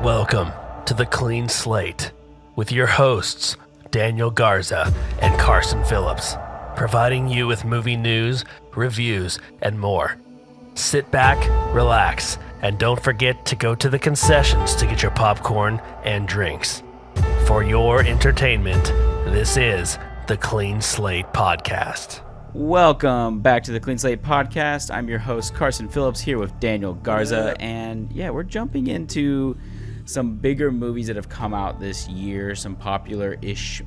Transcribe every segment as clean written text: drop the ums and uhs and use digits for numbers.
Welcome to the Clean Slate with your hosts, Daniel Garza and Carson Phillips, providing you with movie news, reviews, and more. Sit back, relax, and don't forget to go to the concessions to get your popcorn and drinks. For your entertainment, this is the Clean Slate Podcast. Welcome back to the Clean Slate Podcast. I'm your host, Carson Phillips, here with Daniel Garza. And yeah, we're jumping into some bigger movies that have come out this year, some popular-ish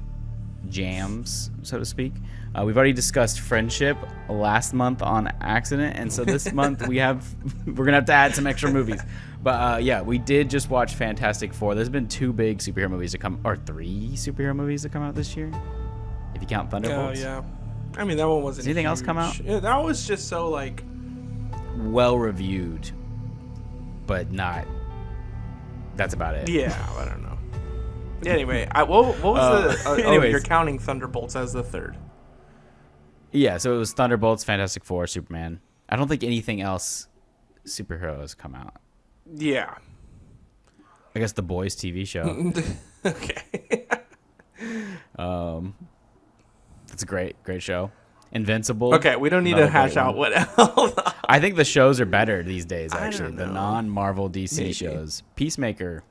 jams, so to speak. We've already discussed Friendship last month on accident, and so this month we're gonna have to add some extra movies. But yeah, we did just watch Fantastic Four. There's been two big superhero movies three superhero movies that come out this year, if you count Thunderbolts. Oh yeah, I mean that one wasn't. Does anything else come out? Yeah, that was just so like well reviewed, but not. That's about it. Yeah, I don't know. Anyway, what was the? You're counting Thunderbolts as the third. Yeah, so it was Thunderbolts, Fantastic Four, Superman. I don't think anything else superhero has come out. Yeah. I guess The Boys TV show. Okay. That's a great show. Invincible. Okay, we don't need to hash out what else. I think the shows are better these days, actually. The know. non-Marvel DC shows. Peacemaker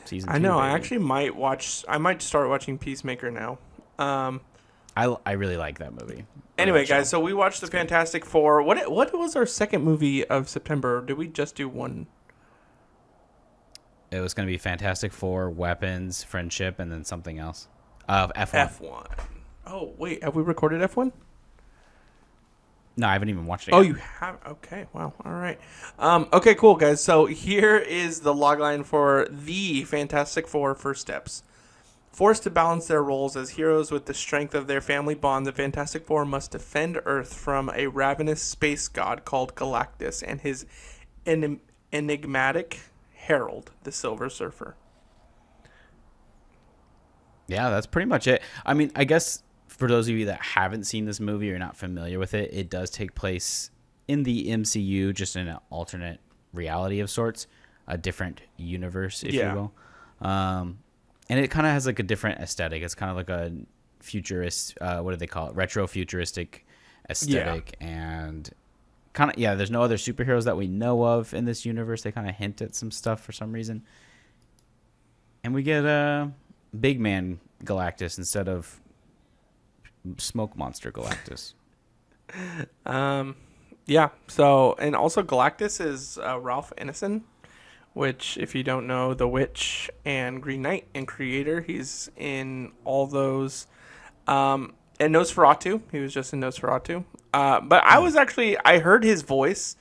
season 2. I know. Baby. I actually might start watching Peacemaker now. I really like that movie. Anyway, guys, so we watched the Fantastic Four. What was our second movie of September? Or did we just do one? It was going to be Fantastic Four, Weapons, Friendship, and then something else. F1. F1. Oh, wait. Have we recorded F1? No, I haven't even watched it yet. Oh, you have? Okay. Wow. All right. Okay, cool, guys. So here is the logline for the Fantastic Four First Steps. Forced to balance their roles as heroes with the strength of their family bond, the Fantastic Four must defend Earth from a ravenous space god called Galactus and his enigmatic herald, the Silver Surfer. Yeah, that's pretty much it. I mean, I guess for those of you that haven't seen this movie or not familiar with it, it does take place in the MCU, just in an alternate reality of sorts, a different universe, if you will. And it kind of has like a different aesthetic. It's kind of like a futurist, what do they call it? Retro-futuristic aesthetic. Yeah. And kind of, there's no other superheroes that we know of in this universe. They kind of hint at some stuff for some reason. And we get a big man Galactus instead of smoke monster Galactus. Yeah. So, and also Galactus is Ralph Ineson, which, if you don't know, The Witch and Green Knight and Creator, he's in all those. And Nosferatu, he was just in Nosferatu. But I heard his voice.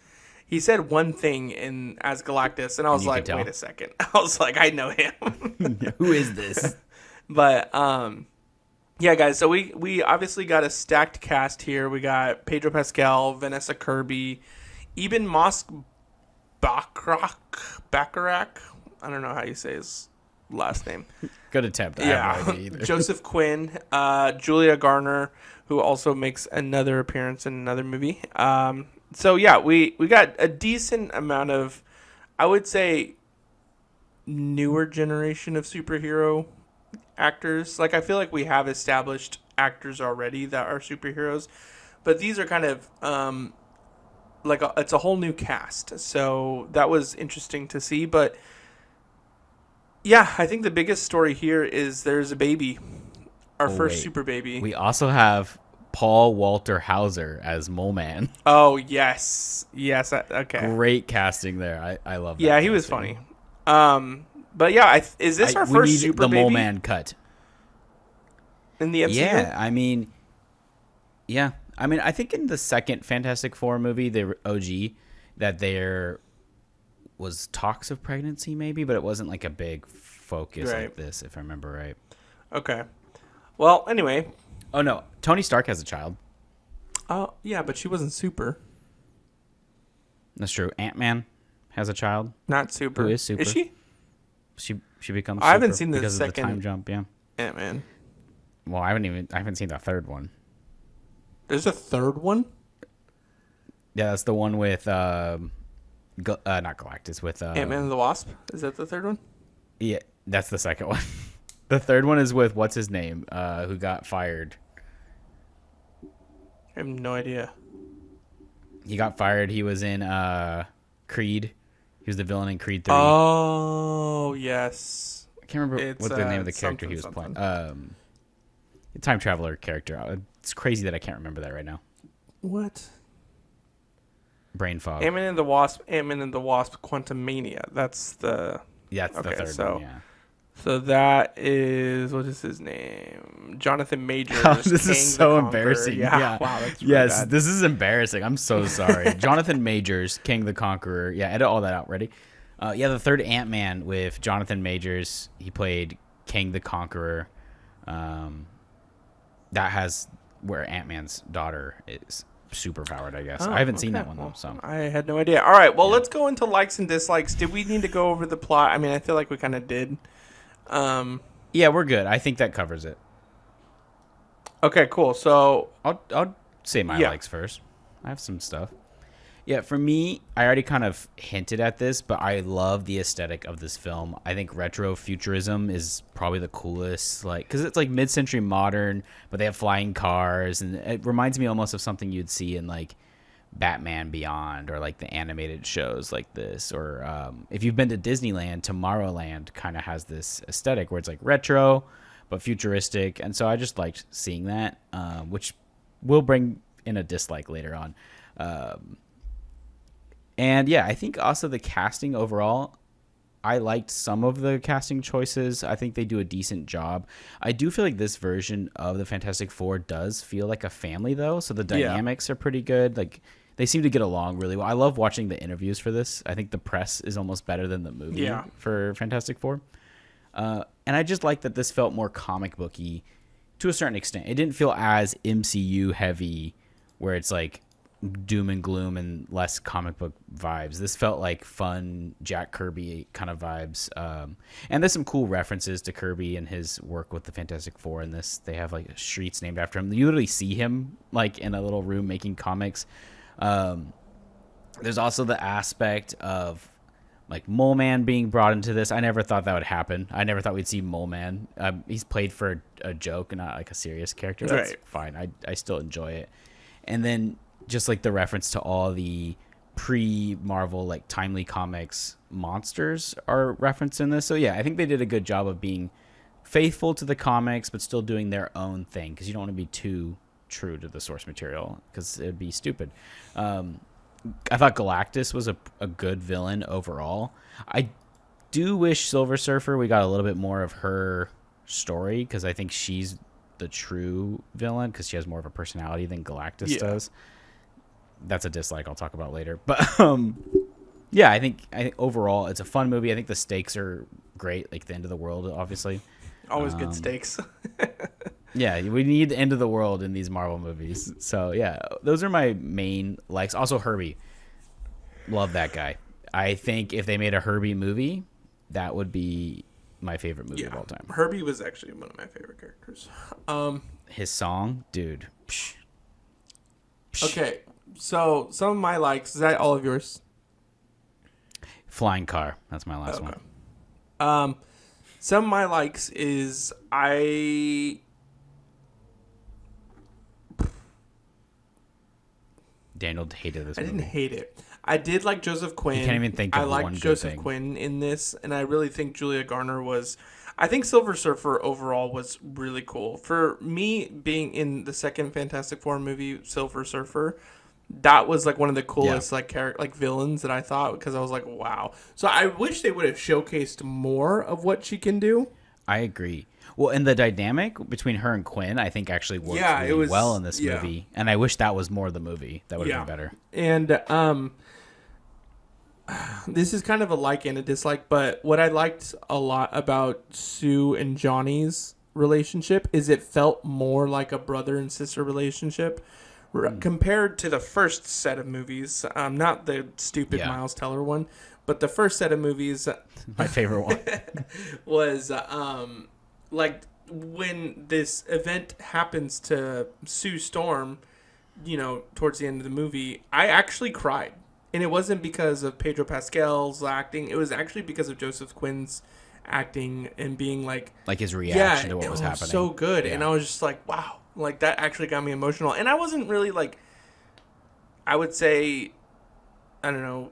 He said one thing as Galactus, and I was like, wait a second. I was like, I know him. Who is this? But, yeah, guys, so we obviously got a stacked cast here. We got Pedro Pascal, Vanessa Kirby, Eben Moss Bacharach. I don't know how you say his last name. Good attempt. Joseph Quinn, Julia Garner, who also makes another appearance in another movie. So yeah, we got a decent amount of, I would say, newer generation of superhero actors. Like, I feel like we have established actors already that are superheroes, but these are kind of it's a whole new cast. So that was interesting to see. But yeah, I think the biggest story here is there's a baby, our first super baby. We also have Paul Walter Hauser as Mole Man. Oh yes, okay. Great casting there. I love that. Yeah, he was funny. But yeah, is this our first super baby? The Mole Man cut in the MCU? Yeah, I mean, I think in the second Fantastic Four movie, the OG, that there was talks of pregnancy, maybe, but it wasn't like a big focus like this, if I remember right. Okay. Well, anyway. Oh no, Tony Stark has a child. Oh yeah, but she wasn't super. That's true. Ant-Man has a child. Not super. Who is super? Is she? She becomes. I haven't seen the because second of the time jump. Yeah. Ant-Man. Well, I haven't seen the third one. There's a third one? Yeah, that's the one with not Galactus, with Ant-Man and the Wasp. Is that the third one? Yeah, that's the second one. The third one is with what's his name, who got fired. I have no idea. He got fired. He was in Creed. He was the villain in Creed 3. Oh, yes. I can't remember what the name of the character he was something. playing. Time traveler character. It's crazy that I can't remember that right now. What? Brain fog. Ant-Man and the Wasp, Quantumania. That's the... Yeah, that's the third one, yeah. So that is, what is his name? Jonathan Majors. This is so embarrassing. Yeah. Wow, that's really yes, bad. this is embarrassing. I'm so sorry. Jonathan Majors, King the Conqueror. Yeah, edit all that out. Ready? The third Ant-Man with Jonathan Majors. He played King the Conqueror. That has where Ant-Man's daughter is super powered, I guess. I haven't seen that one, though. So I had no idea. All right, well, let's go into likes and dislikes. Did we need to go over the plot? I mean, I feel like we kind of did. Yeah, we're good. I think that covers it. Okay, cool. So I'll say my likes first. I have some stuff. Yeah, for me, I already kind of hinted at this, but I love the aesthetic of this film. I think retro futurism is probably the coolest, because it's like mid-century modern, but they have flying cars, and it reminds me almost of something you'd see in like Batman Beyond or like the animated shows like this, or if you've been to Disneyland, Tomorrowland kind of has this aesthetic where it's like retro but futuristic, and so I just liked seeing that, which will bring in a dislike later on. And yeah, I think also the casting overall, I liked some of the casting choices. I think they do a decent job. I do feel like this version of the Fantastic Four does feel like a family, though. So the dynamics are pretty good. Like, they seem to get along really well. I love watching the interviews for this. I think the press is almost better than the movie for Fantastic Four. And I just like that this felt more comic booky to a certain extent. It didn't feel as MCU heavy, where it's like doom and gloom and less comic book vibes. This felt like fun Jack Kirby kind of vibes. And there's some cool references to Kirby and his work with the Fantastic Four in this. They have like streets named after him. You literally see him like in a little room making comics. There's also the aspect of like Mole Man being brought into this. I never thought that would happen. I never thought we'd see Mole Man. He's played for a joke and not like a serious character. That's fine. I still enjoy it. And then just like the reference to all the pre-Marvel like Timely Comics monsters are referenced in this. So yeah, I think they did a good job of being faithful to the comics but still doing their own thing, because you don't want to be too true to the source material because it'd be stupid. I thought Galactus was a good villain overall. I do wish Silver Surfer, we got a little bit more of her story, because I think she's the true villain because she has more of a personality than Galactus does. That's a dislike I'll talk about later. But yeah, I think overall it's a fun movie. I think the stakes are great, like the end of the world, obviously. Always good stakes. Yeah, we need the end of the world in these Marvel movies. So yeah, those are my main likes. Also Herbie. Love that guy. I think if they made a Herbie movie, that would be my favorite movie of all time. Herbie was actually one of my favorite characters. His song, dude. Psh. Okay, so some of my likes, is that all of yours? Flying car. That's my last one. Some of my likes is Daniel hated this movie. I didn't hate it. I did like Joseph Quinn. You can't even think of I liked one good Joseph thing. Quinn in this, and I really think Julia Garner was... I think Silver Surfer overall was really cool. For me, being in the second Fantastic Four movie, Silver Surfer, that was like one of the coolest villains that I thought, because I was like, wow. So I wish they would have showcased more of what she can do. I agree. Well, and the dynamic between her and Quinn, I think, actually works really well in this movie. And I wish that was more of the movie. That would have been better. And this is kind of a like and a dislike, but what I liked a lot about Sue and Johnny's relationship is it felt more like a brother and sister relationship compared to the first set of movies. Not the stupid Miles Teller one, but the first set of movies. My favorite one was like when this event happens to Sue Storm, towards the end of the movie, I actually cried. And it wasn't because of Pedro Pascal's acting. It was actually because of Joseph Quinn's acting and being like his reaction to what it was happening. So good. Yeah. And I was just like, wow, like that actually got me emotional. And I wasn't really like, I would say, I don't know.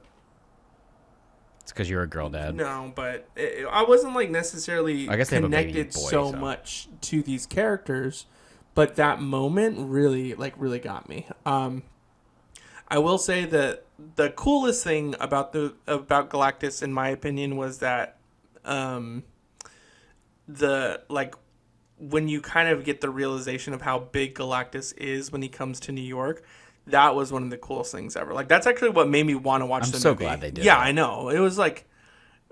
It's because you're a girl dad. No, but I wasn't like necessarily I guess connected so much to these characters. But that moment really got me. I will say that the coolest thing about Galactus, in my opinion, was that when you kind of get the realization of how big Galactus is when he comes to New York, that was one of the coolest things ever. Like, that's actually what made me want to watch the movie. I'm so glad they did. Yeah, that. I know. It was like,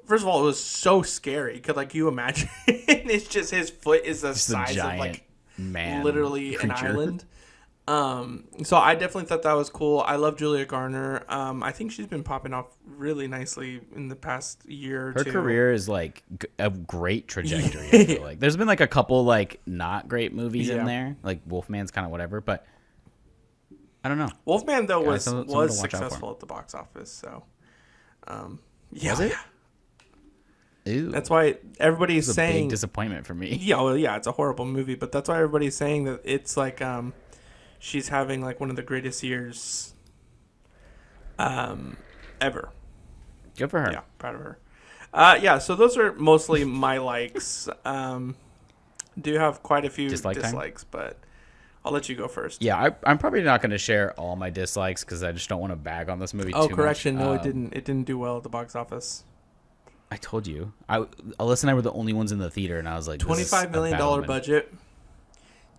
first of all, it was so scary. Could like you imagine? It's just his foot is the size of like man, literally creature. an island. So I definitely thought that was cool. I love Julia Garner. I think she's been popping off really nicely in the past year or two. Her career is like a great trajectory. I feel like there's been like a couple like not great movies in there, like Wolfman's kind of whatever, but I don't know. Wolfman though was watch successful at the box office. So, yeah, was it? Ew. That's why everybody's saying a big disappointment for me. Yeah, well, yeah, it's a horrible movie, but that's why everybody's saying that it's like she's having like one of the greatest years ever. Good for her. Yeah, proud of her. Yeah, so those are mostly my likes. Do have quite a few dislikes, but I'll let you go first. Yeah, I'm probably not going to share all my dislikes because I just don't want to bag on this movie too much. Oh, correction. No, it didn't. It didn't do well at the box office. I told you. Alyssa and I were the only ones in the theater, and I was like, $25 million budget,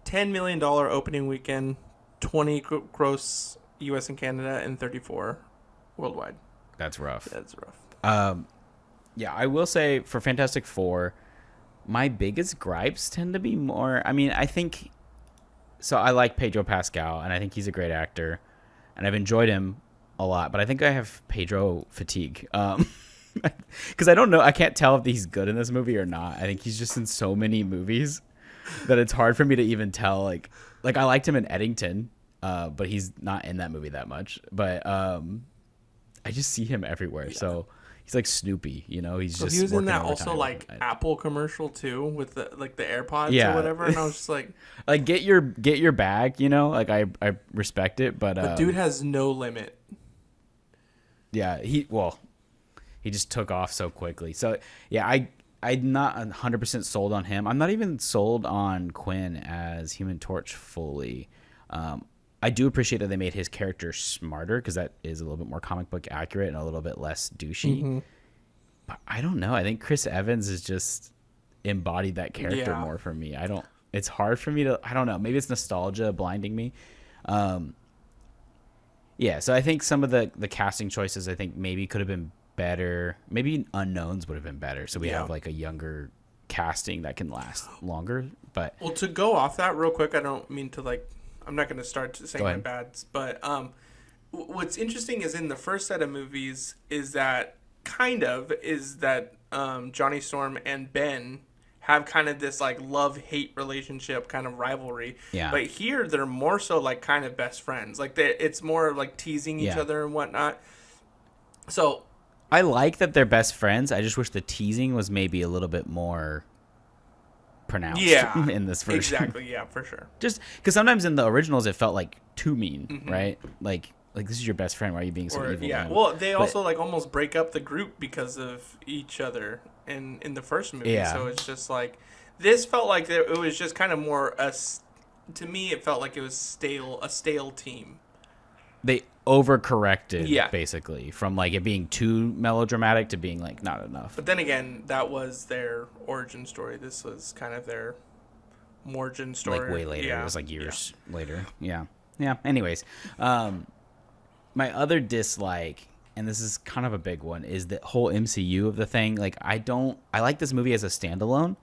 $10 million opening weekend, 20 gross U.S. and Canada, and 34 worldwide. That's rough. That's rough. Yeah, I will say for Fantastic Four, my biggest gripes tend to be more. I mean, I think. So I like Pedro Pascal, and I think he's a great actor, and I've enjoyed him a lot. But I think I have Pedro fatigue. Because I don't know, I can't tell if he's good in this movie or not. I think he's just in so many movies that it's hard for me to even tell. Like I liked him in Eddington, but he's not in that movie that much. But I just see him everywhere. Yeah. So he's like Snoopy, you know. He's just. He was in that overtime. also like Apple commercial too with the AirPods or whatever, and I was just like, like get your bag, you know. Like I respect it, but the dude has no limit. Yeah, he just took off so quickly. So, yeah, I'm not 100% sold on him. I'm not even sold on Quinn as Human Torch fully. I do appreciate that they made his character smarter because that is a little bit more comic book accurate and a little bit less douchey. Mm-hmm. But I don't know. I think Chris Evans has just embodied that character more for me. It's hard for me to, I don't know. Maybe it's nostalgia blinding me. Yeah, so I think some of the casting choices I think maybe could have been better. Maybe unknowns would have been better, so we have like a younger casting that can last longer. But well, to go off that real quick, I don't mean to like, I'm not going to start saying my bads, but what's interesting is in the first set of movies is that Johnny Storm and Ben have kind of this like love-hate relationship kind of rivalry. Yeah. But here they're more so like kind of best friends. Like it's more like teasing each other and whatnot. So I like that they're best friends. I just wish the teasing was maybe a little bit more pronounced in this version. Exactly, yeah, for sure. Just because sometimes in the originals it felt like too mean, right? Like this is your best friend. Why are you being so evil? Yeah, well, they also like almost break up the group because of each other in the first movie. Yeah. So it's just like this felt like it was just kind of more to me. It felt like it was a stale team. They overcorrected basically from like it being too melodramatic to being like not enough. But then again, that was their origin story. This was kind of their origin story. Like way later. It was like years later. Yeah. Anyways, my other dislike, and this is kind of a big one, is the whole MCU of the thing. Like I like this movie as a standalone.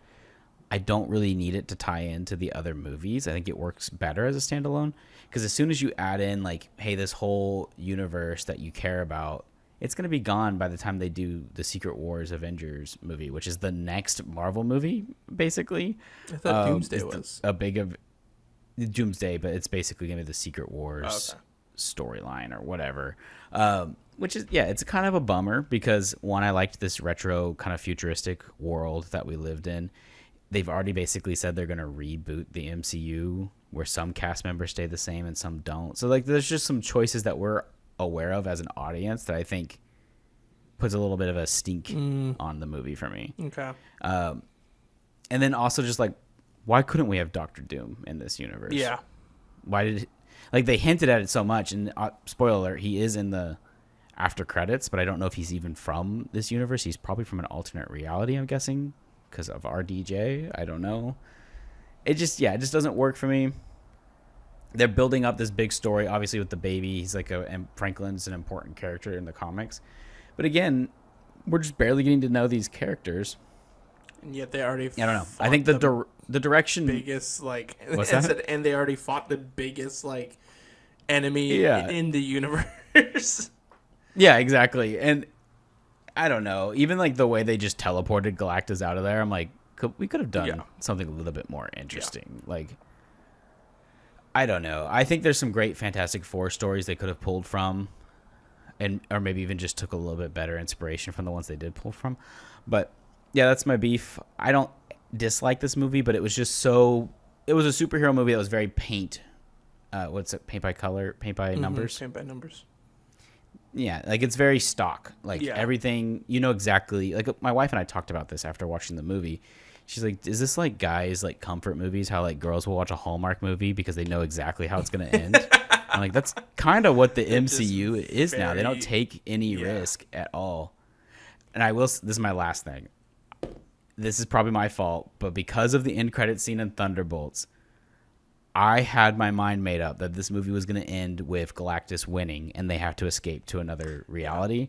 I don't really need it to tie into the other movies. I think it works better as a standalone because as soon as you add in like, hey, this whole universe that you care about, it's going to be gone by the time they do the Secret Wars Avengers movie, which is the next Marvel movie, basically. I thought Doomsday was a big of Doomsday, but it's basically going to be the Secret Wars storyline or whatever. Which is, yeah, it's kind of a bummer because, one, I liked this retro kind of futuristic world that we lived in. They've already basically said they're going to reboot the MCU where some cast members stay the same and some don't. So, like, there's just some choices that we're aware of as an audience that I think puts a little bit of a stink on the movie for me. Okay. And then also just, like, why couldn't we have Doctor Doom in this universe? Yeah. Why did... Like, they hinted at it so much, and spoiler alert, he is in the after credits, but I don't know if he's even from this universe. He's probably from an alternate reality, I'm guessing, because of RDJ. I don't know. It just doesn't work for me. They're building up this big story, obviously, with the baby. He's like and Franklin's an important character in the comics. But again, we're just barely getting to know these characters. And yet they already I don't know. I think the direction... biggest, like... What's that? And they already fought the biggest, like, enemy in the universe. Yeah, exactly. And I don't know. Even, like, the way they just teleported Galactus out of there, I'm like, we could have done something a little bit more interesting. Yeah. Like, I don't know. I think there's some great Fantastic Four stories they could have pulled from, or maybe even just took a little bit better inspiration from the ones they did pull from. But, yeah, that's my beef. I don't dislike this movie, but it was just so... It was a superhero movie that was very paint by color, paint by numbers. Paint by numbers. Yeah, like it's very stock. Like everything, you know exactly. Like my wife and I talked about this after watching the movie. She's like, "Is this like guys like comfort movies? How like girls will watch a Hallmark movie because they know exactly how it's going to end?" I'm like, that's kind of what the MCU is now. They don't take any risk at all. And I will. This is my last thing. This is probably my fault, but because of the end credit scene in Thunderbolts, I had my mind made up that this movie was going to end with Galactus winning and they have to escape to another reality.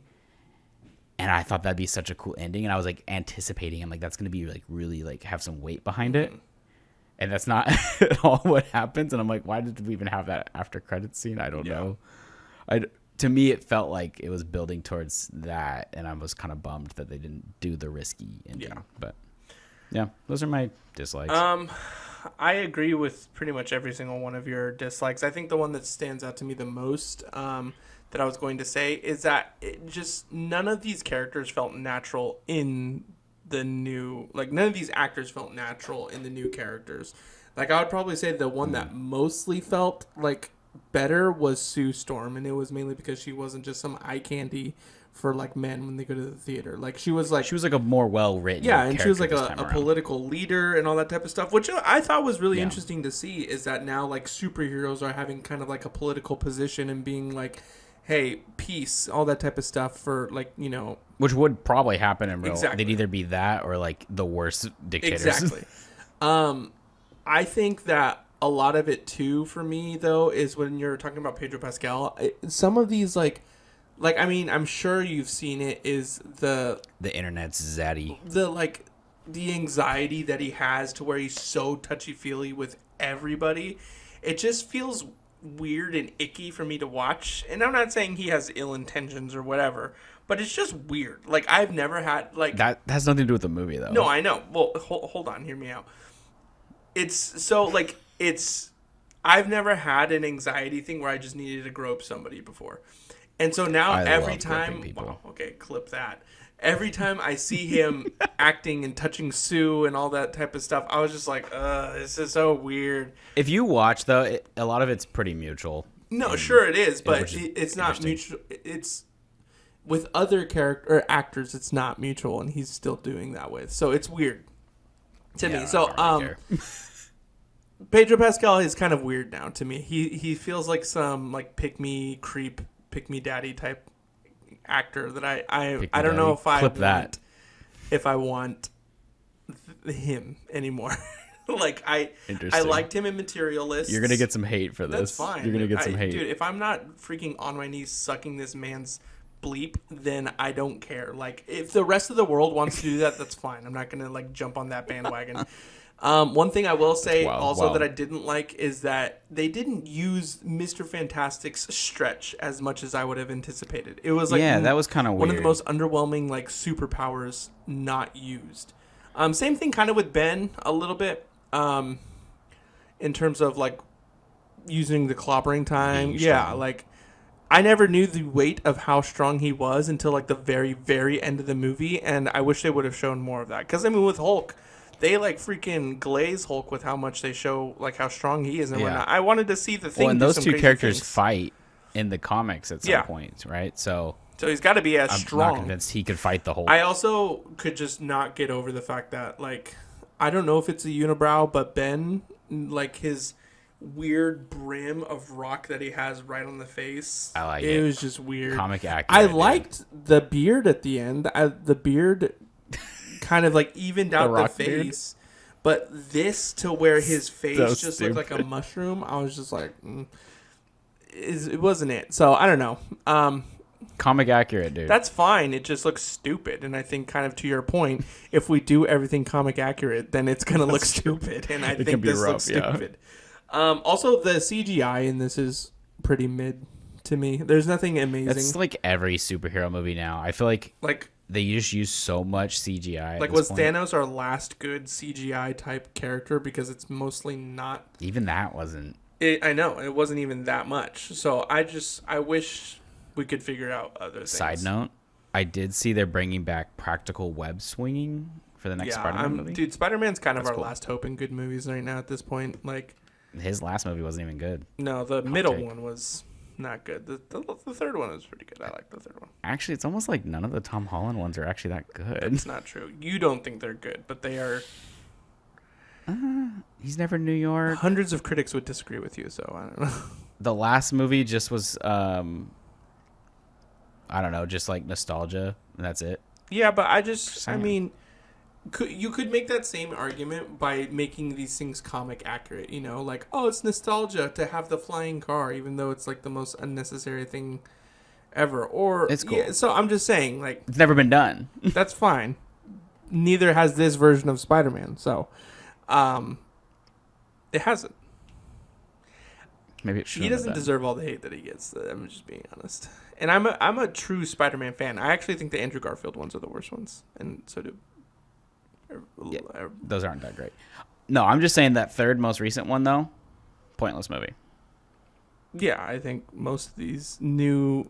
And I thought that'd be such a cool ending. And I was like anticipating, I'm like, that's going to be like really like have some weight behind it. And that's not at all what happens. And I'm like, why did we even have that after credits scene? I don't know. To me, it felt like it was building towards that. And I was kind of bummed that they didn't do the risky ending. Yeah. But yeah, those are my dislikes. I agree with pretty much every single one of your dislikes. I think the one that stands out to me the most that I was going to say is that none of these characters felt natural in the new... Like, none of these actors felt natural in the new characters. Like, I would probably say the one that mostly felt, like, better was Sue Storm, and it was mainly because she wasn't just some eye candy for like men when they go to the theater. Like she was like a more well written and she was like a political leader and all that type of stuff, which I thought was really interesting to see. Is that now like superheroes are having kind of like a political position and being like, hey, peace, all that type of stuff for like, you know, which would probably happen in real. Exactly. They'd either be that or like the worst dictators. Exactly. I think that a lot of it too for me though is when you're talking about Pedro Pascal, some of these like I mean, I'm sure you've seen it, is the internet's zaddy. The anxiety that he has to where he's so touchy-feely with everybody. It just feels weird and icky for me to watch. And I'm not saying he has ill intentions or whatever, but it's just weird. Like, I've never had, like... That has nothing to do with the movie, though. No, I know. Well, hold on. Hear me out. I've never had an anxiety thing where I just needed to grope somebody before. And so now every time, wow, okay, clip that. Every time I see him acting and touching Sue and all that type of stuff, I was just like, this is so weird. If you watch though, a lot of it's pretty mutual. No, sure it is, but it's not mutual. It's with other actors, it's not mutual, and he's still doing that with. So it's weird to me. So Pedro Pascal is kind of weird now to me. He feels like some like pick me daddy type actor that I don't know if I want him anymore. Like I liked him in Materialist. You're gonna get some hate for this. That's fine. You're gonna get some hate, dude. If I'm not freaking on my knees sucking this man's bleep, then I don't care. Like if the rest of the world wants to do that, that's fine. I'm not gonna like jump on that bandwagon. One thing I will say that I didn't like is that they didn't use Mr. Fantastic's stretch as much as I would have anticipated. It was like that was kind of weird. One of the most underwhelming like superpowers not used. Same thing kind of with Ben a little bit. In terms of like using the clobbering time, like I never knew the weight of how strong he was until like the very, very end of the movie, and I wish they would have shown more of that. Because I mean, with Hulk, they like freaking glaze Hulk with how much they show like how strong he is and whatnot. I wanted to see the thing. Well, and do those some two crazy characters things. fight in the comics at some Yeah. point, right? So So he's got to be as I'm strong. not convinced he could fight the Hulk. I also could just not get over the fact that, like, I don't know if it's a unibrow, but Ben, like, his weird brim of rock that he has right on the face. I like it. it. Was just weird. Comic accurate. I dude. liked the beard at the end. The beard kind of, like, evened out the rock beard? face. But this to where his face So just looked like a stupid. mushroom, I was just like, it wasn't it. So, I don't know. Comic accurate, dude. That's fine. It just looks stupid. And I think, kind of to your point, if we do everything comic accurate, then it's going to look stupid. And I think can be this rough, looks yeah. stupid. Also, the CGI in this is pretty mid to me. There's nothing amazing. That's like every superhero movie now. I feel like like they just use so much CGI. like was Thanos our last good CGI type character? Because it's mostly not. Even that wasn't. I know. It wasn't even that much. So I wish we could figure out other things. Side note, I did see they're bringing back practical web swinging for the next Spider-Man movie. Dude, Spider-Man's kind of That's our cool. last hope in good movies right now at this point. Like, His last movie wasn't even good. no, the middle take. one was not good. The third one was pretty good. I like the third one. Actually, it's almost like none of the Tom Holland ones are actually that good. It's not true. You don't think they're good, but they are. He's never in New York. Hundreds of critics would disagree with you, so I don't know. The last movie just was, I don't know, just like nostalgia, and that's it. Yeah, but I Saying. mean, you could make that same argument by making these things comic accurate. You know, like, oh, it's nostalgia to have the flying car, even though it's like the most unnecessary thing ever. Or It's cool. Yeah, so I'm just saying, like, It's never been done. that's fine. Neither has this version of Spider-Man, so it hasn't. Maybe it should. He doesn't deserve all the hate that he gets. I'm just being honest. And I'm a true Spider-Man fan. I actually think the Andrew Garfield ones are the worst ones, and so do. Yeah. Those aren't that great. No, I'm just saying that third most recent one though, pointless movie. Yeah, I think most of these new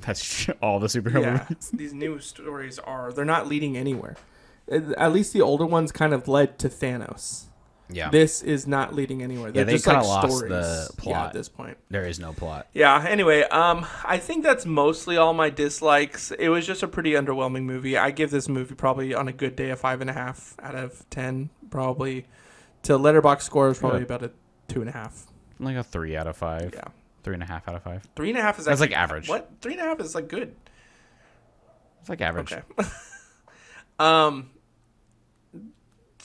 That's all the superhero yeah, movies. these new stories they're not leading anywhere. At least the older ones kind of led to Thanos. Yeah, This is not leading anywhere. They're they just kinda like lost stories. the Yeah, plot. at this point. there is no plot. Yeah, anyway, I think that's mostly all my dislikes. It was just a pretty underwhelming movie. I give this movie probably on a good day a 5.5 out of 10, probably. To Letterboxd score is probably about a 2.5. Like a 3 out of 5. Yeah. 3.5 out of 5. 3.5 is That's actually, like average. What? 3.5 is like good. It's like average. Okay.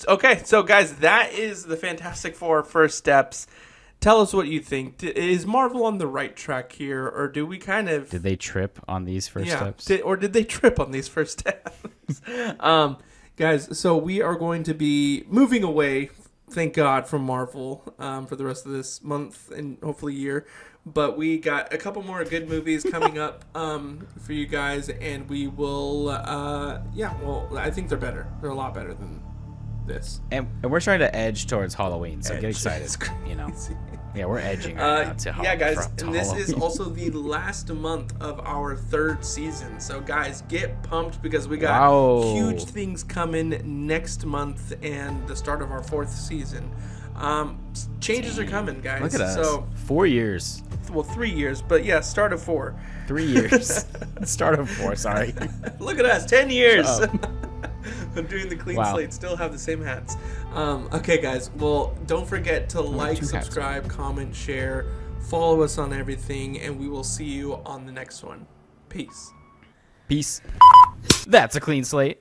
Okay, so guys, that is the Fantastic Four first steps. Tell us what you think. Is Marvel on the right track here, or do we kind of Did they trip on these first steps? Did they trip on these first steps? Guys, so we are going to be moving away, thank God, from Marvel for the rest of this month and hopefully year. But we got a couple more good movies coming up for you guys, and we will, I think they're better. They're a lot better than this. And we're trying to edge towards Halloween, so get Edge. excited. It's You know, crazy. yeah, we're edging right now to Yeah, guys, to and this is Halloween. also the last month of our third season. So, guys, get pumped because we got Wow. huge things coming next month and the start of our fourth season. Changes are coming, guys. Look at us. So, 4 years. well, 3 years, but yeah, start of 4. 3 years. Start of 4, sorry. Look at us, 10 years. Shut I'm doing the clean Wow. slate, still have the same hats. Okay, guys, well, don't forget to like, 2 hats. subscribe, comment, share, follow us on everything, and we will see you on the next one. Peace. Peace. That's a clean slate.